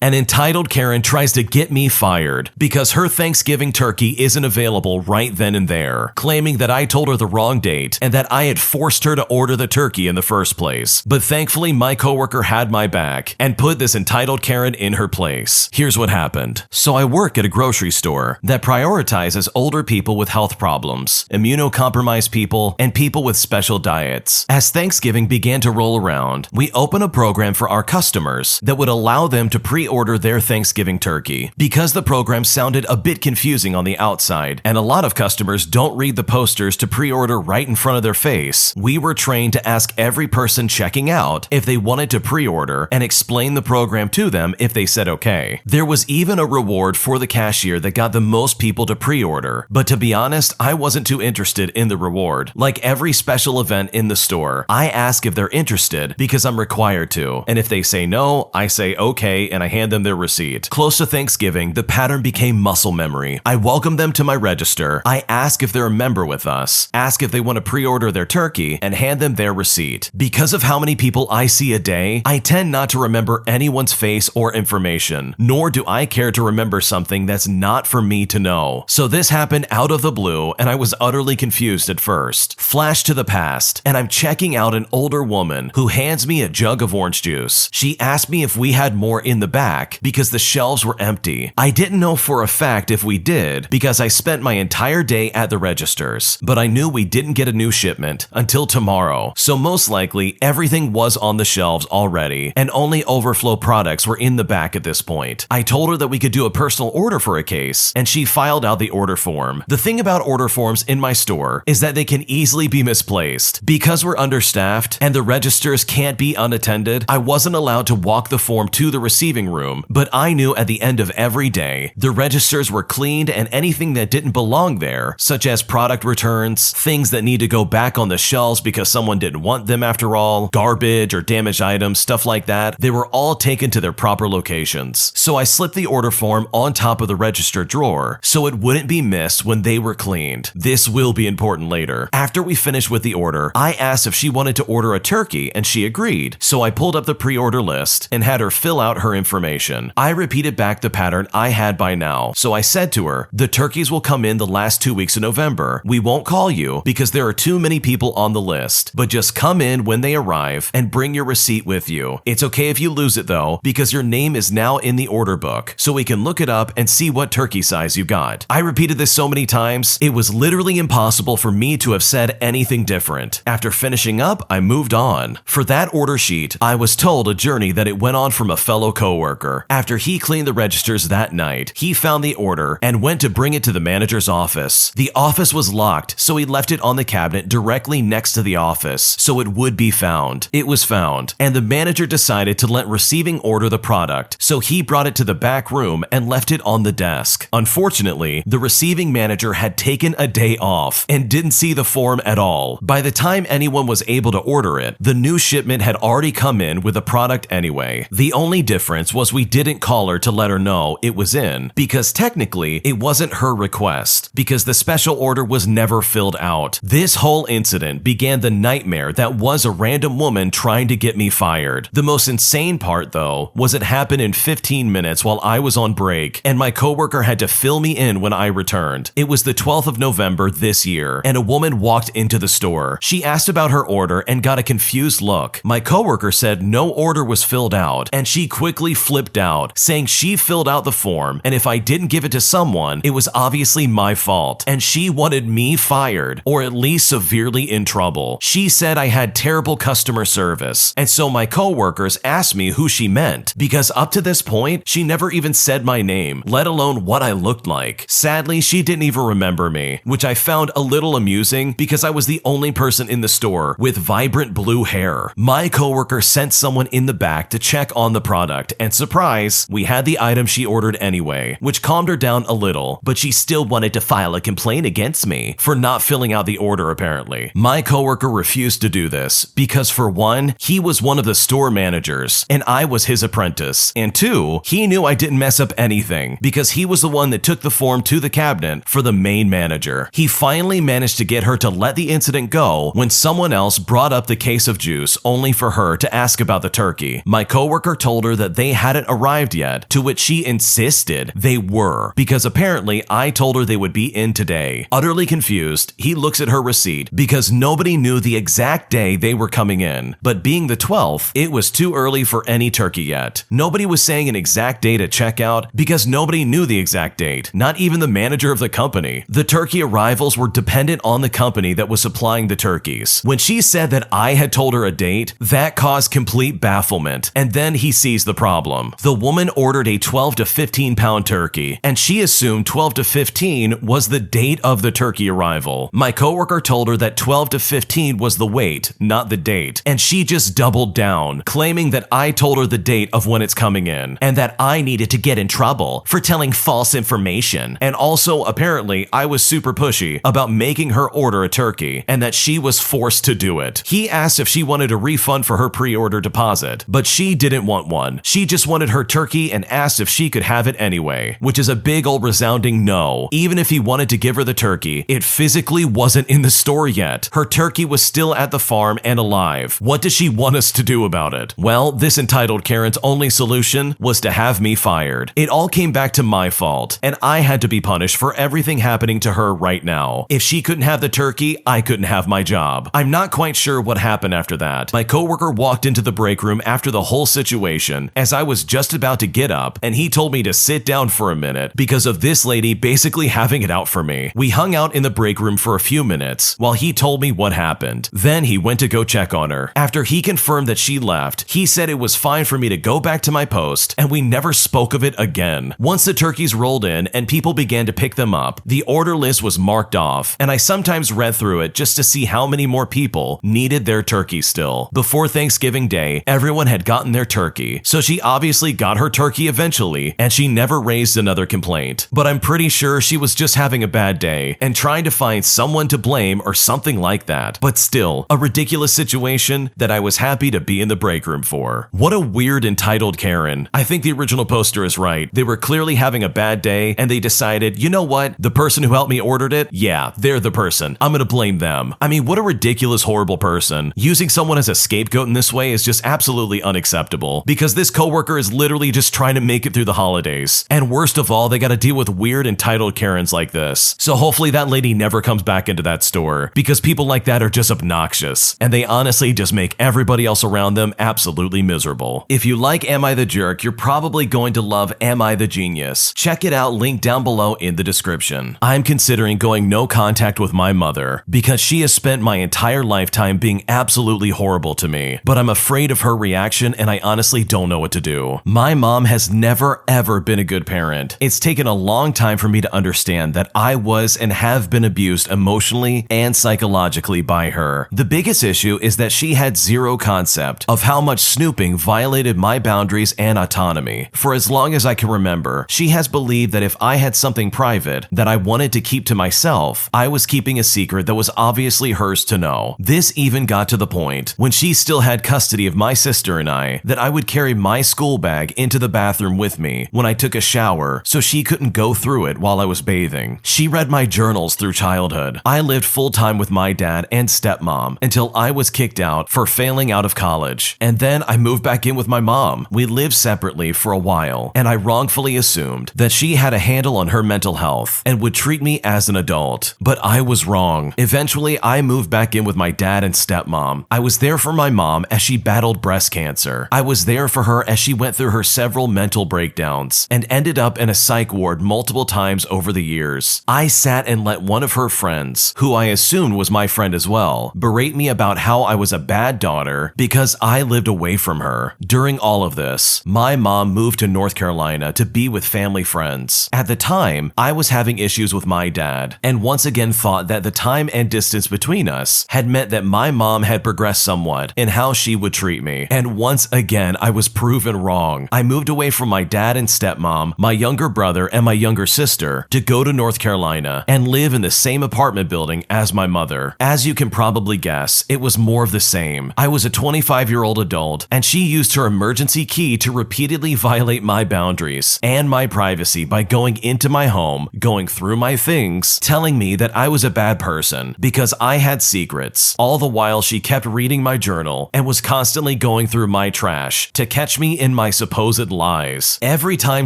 An entitled Karen tries to get me fired because her Thanksgiving turkey isn't available right then and there, claiming that I told her the wrong date and that I had forced her to order the turkey in the first place. But thankfully, my coworker had my back and put this entitled Karen in her place. Here's what happened. So I work at a grocery store that prioritizes older people with health problems, immunocompromised people, and people with special diets. As Thanksgiving began to roll around, we opened a program for our customers that would allow them to pre-order their Thanksgiving turkey. Because the program sounded a bit confusing on the outside, and a lot of customers don't read the posters to pre-order right in front of their face, we were trained to ask every person checking out if they wanted to pre-order and explain the program to them if they said okay. There was even a reward for the cashier that got the most people to pre-order, but to be honest, I wasn't too interested in the reward. Like every special event in the store, I ask if they're interested because I'm required to, and if they say no, I say okay and I hand them their receipt. Close to Thanksgiving, the pattern became muscle memory. I welcome them to my register, I ask if they're a member with us, ask if they want to pre-order their turkey, and hand them their receipt. Because of how many people I see a day, I tend not to remember anyone's face or information, nor do I care to remember something that's not for me to know. So this happened out of the blue, and I was utterly confused at first. Flash to the past, and I'm checking out an older woman who hands me a jug of orange juice. She asked me if we had more in the back because the shelves were empty. I didn't know for a fact if we did because I spent my entire day at the registers, but I knew we didn't get a new shipment until tomorrow, so most likely everything was on the shelves already and only overflow products were in the back at this point. I told her that we could do a personal order for a case, and she filed out the order form. The thing about order forms in my store is that they can easily be misplaced. Because we're understaffed and the registers can't be unattended, I wasn't allowed to walk the form to the receiving room, but I knew at the end of every day, the registers were cleaned and anything that didn't belong there, such as product returns, things that need to go back on the shelves because someone didn't want them after all, garbage or damaged items, stuff like that, they were all taken to their proper locations. So I slipped the order form on top of the register drawer so it wouldn't be missed when they were cleaned. This will be important later. After we finished with the order, I asked if she wanted to order a turkey and she agreed, so I pulled up the pre-order list and had her fill out her information. I repeated back the pattern I had by now, so I said to her, the turkeys will come in the last 2 weeks of November. We won't call you because there are too many people on the list, but just come in when they arrive and bring your receipt with you. It's okay if you lose it though, because your name is now in the order book, so we can look it up and see what turkey size you got. I repeated this so many times, it was literally impossible for me to have said anything different. After finishing up, I moved on. For that order sheet, I was told a journey that it went on from a fellow coworker. After he cleaned the registers that night, he found the order and went to bring it to the manager's office. The office was locked, so he left it on the cabinet directly next to the office, so it would be found. It was found, and the manager decided to let receiving order the product, so he brought it to the back room and left it on the desk. Unfortunately, the receiving manager had taken a day off and didn't see the form at all. By the time anyone was able to order it, the new shipment had already come in with the product anyway. The only difference was we didn't call her to let her know it was in, because technically it wasn't her request, because the special order was never filled out. This whole incident began the nightmare that was a random woman trying to get me fired. The most insane part though was it happened in 15 minutes while I was on break, and my coworker had to fill me in when I returned. It was the 12th of November this year, and a woman walked into the store. She asked about her order and got a confused look. My coworker said no order was filled out, and she quickly flipped out, saying she filled out the form, and if I didn't give it to someone, it was obviously my fault, and she wanted me fired, or at least severely in trouble. She said I had terrible customer service, and so my coworkers asked me who she meant, because up to this point, she never even said my name, let alone what I looked like. Sadly, she didn't even remember me, which I found a little amusing because I was the only person in the store with vibrant blue hair. My coworker sent someone in the back to check on the product, and surprise, we had the item she ordered anyway, which calmed her down a little, but she still wanted to file a complaint against me for not filling out the order apparently. My coworker refused to do this because for one, he was one of the store managers and I was his apprentice, and two, he knew I didn't mess up anything because he was the one that took the form to the cabinet for the main manager. He finally managed to get her to let the incident go when someone else brought up the case of juice only for her to ask about the turkey. My coworker told her that they had hadn't arrived yet, to which she insisted they were, because apparently I told her they would be in today. Utterly confused, he looks at her receipt because nobody knew the exact day they were coming in, but being the 12th, it was too early for any turkey yet. Nobody was saying an exact date at checkout because nobody knew the exact date, not even the manager of the company. The turkey arrivals were dependent on the company that was supplying the turkeys. When she said that I had told her a date, that caused complete bafflement, and then he sees the problem. The woman ordered a 12 to 15 pound turkey, and she assumed 12 to 15 was the date of the turkey arrival. My coworker told her that 12 to 15 was the weight, not the date, and she just doubled down, claiming that I told her the date of when it's coming in, and that I needed to get in trouble for telling false information. And also, apparently, I was super pushy about making her order a turkey, and that she was forced to do it. He asked if she wanted a refund for her pre-order deposit, but she didn't want one. She just wanted her turkey and asked if she could have it anyway, which is a big old resounding no. Even if he wanted to give her the turkey, it physically wasn't in the store yet. Her turkey was still at the farm and alive. What does she want us to do about it? Well, this entitled Karen's only solution was to have me fired. It all came back to my fault, and I had to be punished for everything happening to her right now. If she couldn't have the turkey, I couldn't have my job. I'm not quite sure what happened after that. My coworker walked into the break room after the whole situation as I was just about to get up, and he told me to sit down for a minute because of this lady basically having it out for me. We hung out in the break room for a few minutes while he told me what happened. Then he went to go check on her. After he confirmed that she left, he said it was fine for me to go back to my post, and we never spoke of it again. Once the turkeys rolled in and people began to pick them up, the order list was marked off, and I sometimes read through it just to see how many more people needed their turkey still. Before Thanksgiving Day, everyone had gotten their turkey, so she obviously got her turkey eventually, and she never raised another complaint. But I'm pretty sure she was just having a bad day and trying to find someone to blame or something like that. But still, a ridiculous situation that I was happy to be in the break room for. What a weird entitled Karen. I think the original poster is right. They were clearly having a bad day, and they decided, you know what? The person who helped me ordered it? Yeah, they're the person. I'm gonna blame them. I mean, what a ridiculous, horrible person. Using someone as a scapegoat in this way is just absolutely unacceptable, because this coworker is literally just trying to make it through the holidays. And worst of all, they gotta deal with weird entitled Karens like this. So hopefully that lady never comes back into that store, because people like that are just obnoxious, and they honestly just make everybody else around them absolutely miserable. If you like Am I the Jerk, you're probably going to love Am I the Genius. Check it out, linked down below in the description. I'm considering going no contact with my mother because she has spent my entire lifetime being absolutely horrible to me, but I'm afraid of her reaction and I honestly don't know what to do. My mom has never ever been a good parent. It's taken a long time for me to understand that I was and have been abused emotionally and psychologically by her. The biggest issue is that she had zero concept of how much snooping violated my boundaries and autonomy. For as long as I can remember, she has believed that if I had something private that I wanted to keep to myself, I was keeping a secret that was obviously hers to know. This even got to the point, when she still had custody of my sister and I, that I would carry my school bag into the bathroom with me when I took a shower so she couldn't go through it while I was bathing. She read my journals through childhood. I lived full-time with my dad and stepmom until I was kicked out for failing out of college. And then I moved back in with my mom. We lived separately for a while, and I wrongfully assumed that she had a handle on her mental health and would treat me as an adult. But I was wrong. Eventually, I moved back in with my dad and stepmom. I was there for my mom as she battled breast cancer. I was there for her as she went through her several mental breakdowns and ended up in a psych ward multiple times over the years. I sat and let one of her friends, who I assumed was my friend as well, berate me about how I was a bad daughter because I lived away from her. During all of this, my mom moved to North Carolina to be with family friends. At the time, I was having issues with my dad, and once again thought that the time and distance between us had meant that my mom had progressed somewhat in how she would treat me. And once again, I was proven wrong. I moved away from my dad and stepmom, my younger brother, and my younger sister to go to North Carolina and live in the same apartment building as my mother. As you can probably guess, it was more of the same. I was a 25-year-old adult, and she used her emergency key to repeatedly violate my boundaries and my privacy by going into my home, going through my things, telling me that I was a bad person because I had secrets. All the while, she kept reading my journal and was constantly going through my trash to catch me in my supposed lies. Every time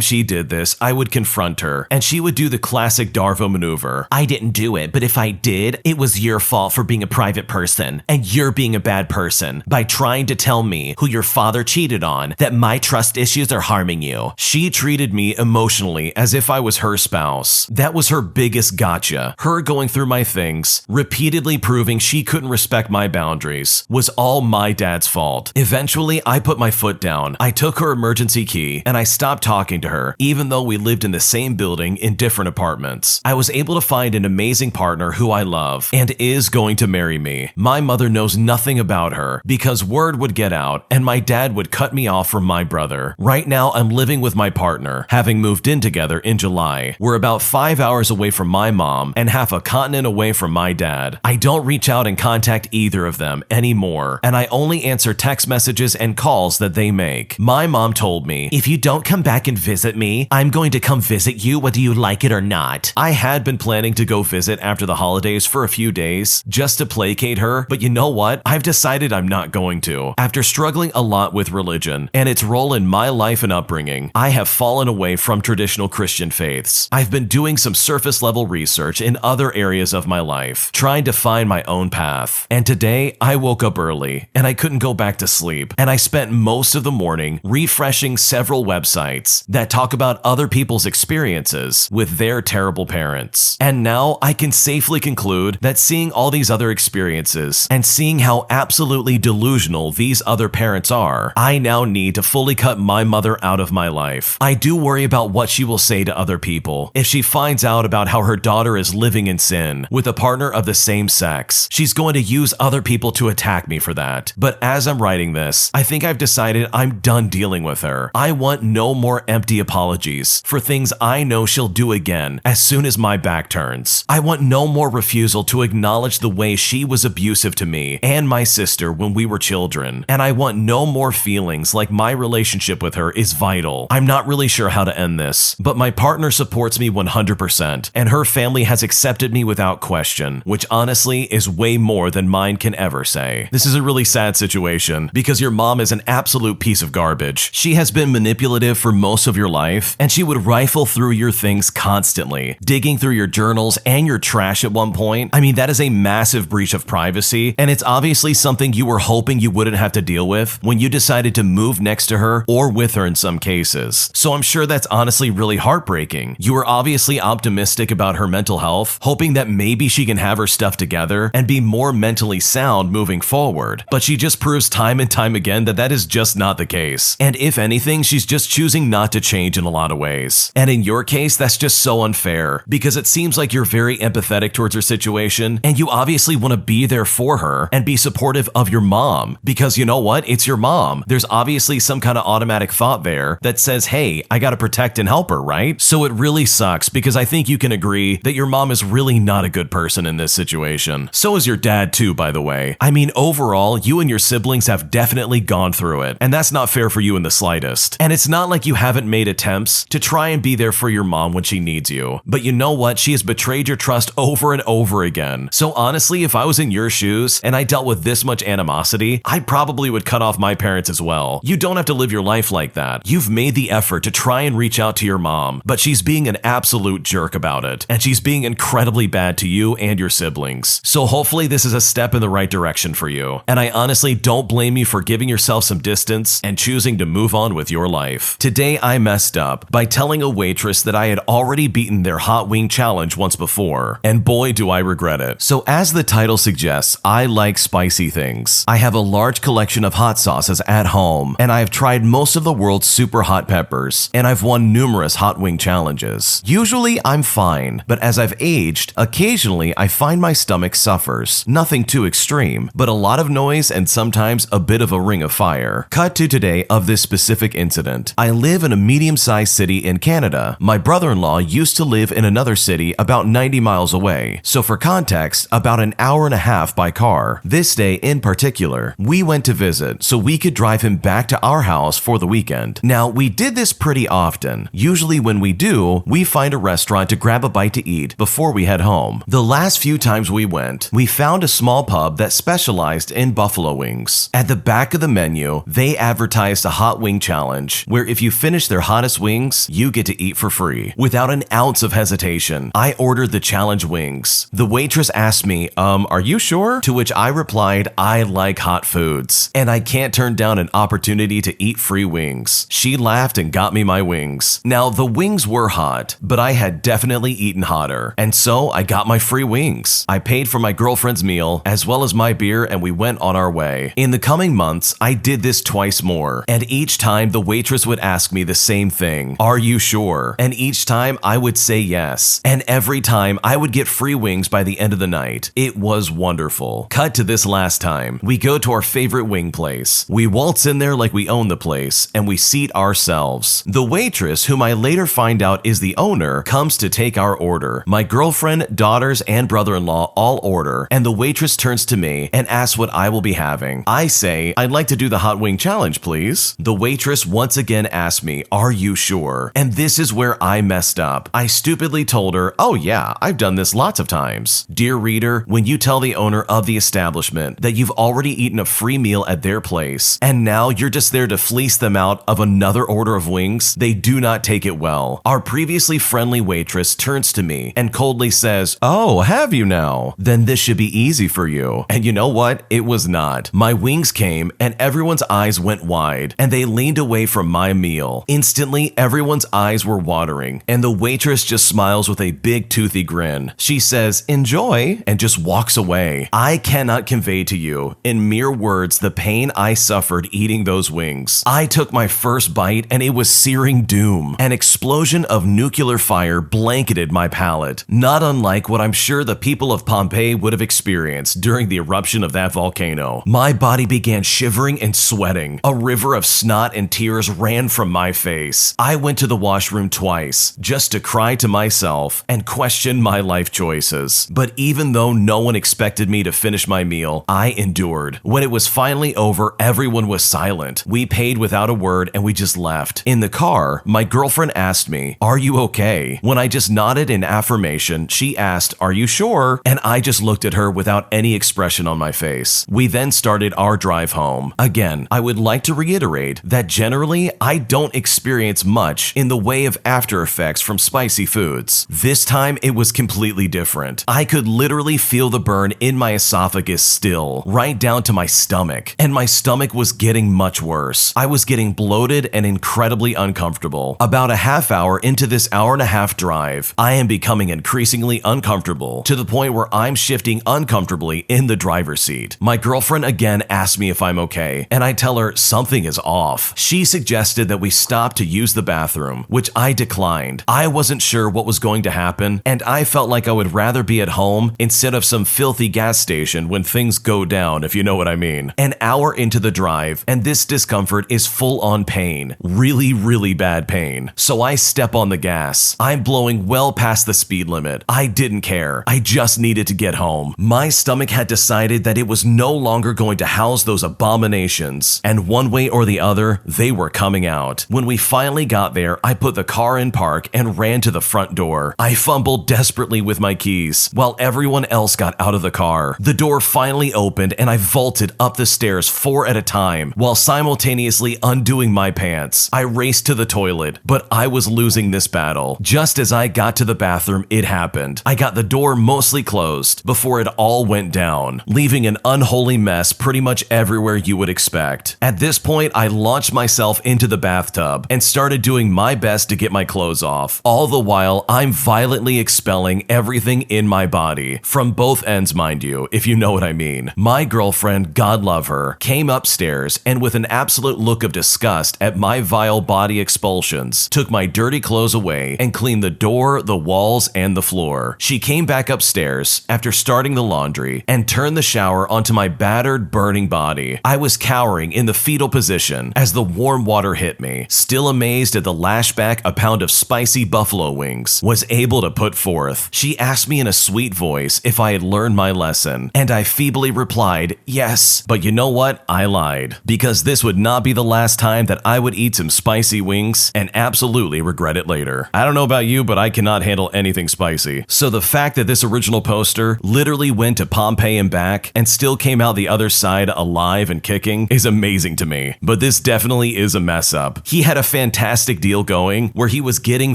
she did this, I would confront her, and she would do the classic Darvo maneuver. I didn't do it, but if I did, it was your fault for being a private person, and you're being a bad person by trying to tell me who your father cheated on, that my trust issues are harming you. She treated me emotionally as if I was her spouse. That was her biggest gotcha. Her going through my things, repeatedly proving she couldn't respect my boundaries, was all my dad's fault. Eventually, I put my foot down. I took her emergency key, and I stopped talking to her, even though we lived in the same building in different apartments. I was able to find an amazing partner who I love and is going to marry me. My mother knows nothing about her because word would get out and my dad would cut me off from my brother. Right now, I'm living with my partner, having moved in together in July. We're about 5 hours away from my mom and half a continent away from my dad. I don't reach out and contact either of them anymore, and I only answer text messages and calls that they make. My mom told me, if you don't come back and visit me, I'm going to come visit you whether you like it or not. I had been planning to go visit after the holidays for a few days just to placate her, but you know what? I've decided I'm not going to. After struggling a lot with religion and its role in my life and upbringing, I have fallen away from traditional Christian faiths. I've been doing some surface level research in other areas of my life, trying to find my own path. And today, I woke up early and I couldn't go back to sleep, and I spent most of the morning refreshing several websites that talk about other people's experiences with their terrible parents. And now I can safely conclude that seeing all these other experiences and seeing how absolutely delusional these other parents are, I now need to fully cut my mother out of my life. I do worry about what she will say to other people if she finds out about how her daughter is living in sin with a partner of the same sex. She's going to use other people to attack me for that. But as I'm writing this, I think I've decided I'm done dealing with her. I want no more empty apologies for things I know she'll do again as soon as my back turns. I want no more refusal to acknowledge the way she was abusive to me and my sister when we were children. And I want no more feelings like my relationship with her is vital. I'm not really sure how to end this, but my partner supports me 100%, and her family has accepted me without question, which honestly is way more than mine can ever say. This is a really sad situation because your mom is an absolute piece of garbage. She has been manipulative for most of your life, and she would rifle through your things constantly, digging through your journals and your trash at one point. I mean, that is a massive breach of privacy, and it's obviously something you were hoping you wouldn't have to deal with when you decided to move next to her or with her in some cases. So I'm sure that's honestly really heartbreaking. You were obviously optimistic about her mental health, hoping that maybe she can have her stuff together and be more mentally sound moving forward. But she just proves time and time again that that is just not the case. And if anything, she's just choosing not to change in a lot of ways. And in your case, that's just so unfair because it seems like you're very empathetic towards her situation and you obviously want to be there for her and be supportive of your mom because you know what? It's your mom. There's obviously some kind of automatic thought there that says, hey, I gotta protect and help her, right? So it really sucks because I think you can agree that your mom is really not a good person in this situation. So is your dad too, by the way. I mean, overall, you and your siblings have definitely gone through it, and that's not fair for you in the slightest. And it's not like you haven't made attempts to try and be there for your mom when she needs you. But you know what? She has betrayed your trust over and over again. So honestly, if I was in your shoes and I dealt with this much animosity, I probably would cut off my parents as well. You don't have to live your life like that. You've made the effort to try and reach out to your mom, but she's being an absolute jerk about it, and she's being incredibly bad to you and your siblings. So hopefully this is a step in the right direction for you. And I honestly don't blame you for giving yourself some distance and choosing to move on with your life. Today I messed up by telling a waitress that I had already beaten their hot wing challenge once before, and boy do I regret it. So as the title suggests, I like spicy things. I have a large collection of hot sauces at home, and I have tried most of the world's super hot peppers, and I've won numerous hot wing challenges. Usually I'm fine, but as I've aged, occasionally I find my stomach suffers. Nothing too extreme, but a lot of noise and sometimes a bit of a ring of fire. Cut to today of this specific incident. I live in a medium-sized city in Canada. My brother-in-law used to live in another city about 90 miles away, so for context, about an hour and a half by car. This day in particular, we went to visit so we could drive him back to our house for the weekend. Now, we did this pretty often. Usually when we do, we find a restaurant to grab a bite to eat before we head home. The last few times we went, we found a small pub that specialized in buffalo wings. At the back of the menu, they advertised a hot wing challenge, where if you finish their hottest wings, you get to eat for free. Without an ounce of hesitation, I ordered the challenge wings. The waitress asked me, are you sure? To which I replied, I like hot foods, and I can't turn down an opportunity to eat free wings. She laughed and got me my wings. Now, the wings were hot, but I had definitely eaten hotter, and so I got my free wings. I paid for my girlfriend's meal, as well as my beer, and we went on our way. In the coming months, I did this twice more, and each time the waitress would ask me the same thing, are you sure? And each time I would say yes, and every time I would get free wings by the end of the night. It was wonderful. Cut to this last time. We go to our favorite wing place. We waltz in there like we own the place, and we seat ourselves. The waitress, whom I later find out is the owner, comes to take our order. My girlfriend, daughters, and brother-in-law all order, and the waitress turns to me and asks what I will be having. I say, I'd like to do the hot wing challenge, please. The waitress once again asked me, are you sure? And this is where I messed up. I stupidly told her, oh yeah, I've done this lots of times. Dear reader, when you tell the owner of the establishment that you've already eaten a free meal at their place, and now you're just there to fleece them out of another order of wings, they do not take it well. Our previously friendly waitress turns to me and coldly says, oh, have you now? Then this should be easy for you. And you know what? It was not. My wings came and everyone's eyes went wide, and they leaned away from my meal. Instantly, everyone's eyes were watering, and the waitress just smiles with a big toothy grin. She says, enjoy, and just walks away. I cannot convey to you, in mere words, the pain I suffered eating those wings. I took my first bite and it was searing doom. An explosion of nuclear fire blanketed my palate, not unlike what I'm sure the people of Pompeii would have experienced during the eruption of that volcano. My body began shivering and sweating. A river of snot and tears ran from my face. I went to the washroom twice, just to cry to myself and question my life choices. But even though no one expected me to finish my meal, I endured. When it was finally over, everyone was silent. We paid without a word and we just left. In the car, my girlfriend asked me, are you okay? When I just nodded in affirmation, she asked, are you sure? And I just looked at her without any expression on my face. We then started our drive home. Again, I would like to reiterate that generally, I don't experience much in the way of after effects from spicy foods. This time, it was completely different. I could literally feel the burn in my esophagus still, right down to my stomach, and my stomach was getting much worse. I was getting bloated and incredibly uncomfortable. About a half hour into this hour-and-a-half drive, I am becoming increasingly uncomfortable to the point where I'm shifting uncomfortably in the driver's seat. My girlfriend again asks me if I'm okay, and I tell her something is off. She suggested that we stop to use the bathroom, which I declined. I wasn't sure what was going to happen, and I felt like I would rather be at home instead of some filthy gas station when things go down, if you know what I mean. An hour into the drive, and this discomfort is full-on pain. Really bad pain. So I step on the gas. I'm blowing well past the speed limit. I didn't care. I just needed to get home. My stomach had decided that it was no longer going to house those abominations, and one way or the other, they were coming out. When we finally got there, I put the car in park and ran to the front door. I fumbled desperately with my keys, while everyone else got out of the car. The door finally opened and I vaulted up the stairs 4 at a time, while simultaneously undoing my pants. I raced to the toilet, but I was losing this battle. Just as I got to the bathroom, it happened. I got the door mostly closed before it all went down, leaving an unholy mess pretty much everywhere you would expect. At this point, I launched myself into the bathtub and started doing my best to get my clothes off. All the while, I'm violently expelling everything in my body. From both ends, mind you, if you know what I mean. My girlfriend, God love her, came upstairs and with an absolute look of disgust at my vile body expulsions, took my dirty clothes away and cleaned the door, the walls, and the floor. She came back upstairs after starting the laundry and turned the shower onto my battered, burning body. I was cowering in the fetal position as the warm water hit me, still amazed at the lashback a pound of spicy buffalo wings was able to put forth. She asked me in a sweet voice if I had learned my lesson, and I feebly replied, yes. But you know what? I lied, because this would not be the last time that I would eat some spicy wings and absolutely regret it later. I don't know about you, but I cannot handle anything spicy. So the fact that this original poster literally went to Pompeii and back and still came out the other side alive and kicking is amazing to me. But this definitely is a mess up. He had a fantastic deal going where he was getting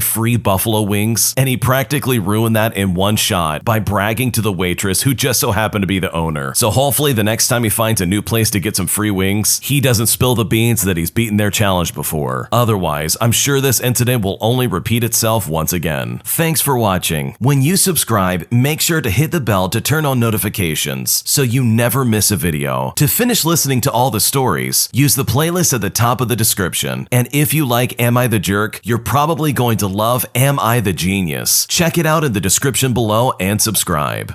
free buffalo wings, and he practically ruined that in one shot by bragging to the waitress who just so happened to be the owner. So hopefully the next time he finds a new place to get some free wings, he doesn't spill the beans that he's beaten their challenge before. Otherwise, I'm sure this incident will only repeat itself once again. Thanks for watching. When you subscribe, make sure to hit the bell to turn on notifications so you never miss a video. To finish listening to all the stories, use the playlist at the top of the description. And if you like Am I the Jerk, you're probably going to love Am I the Genius. Check it out in the description below and subscribe.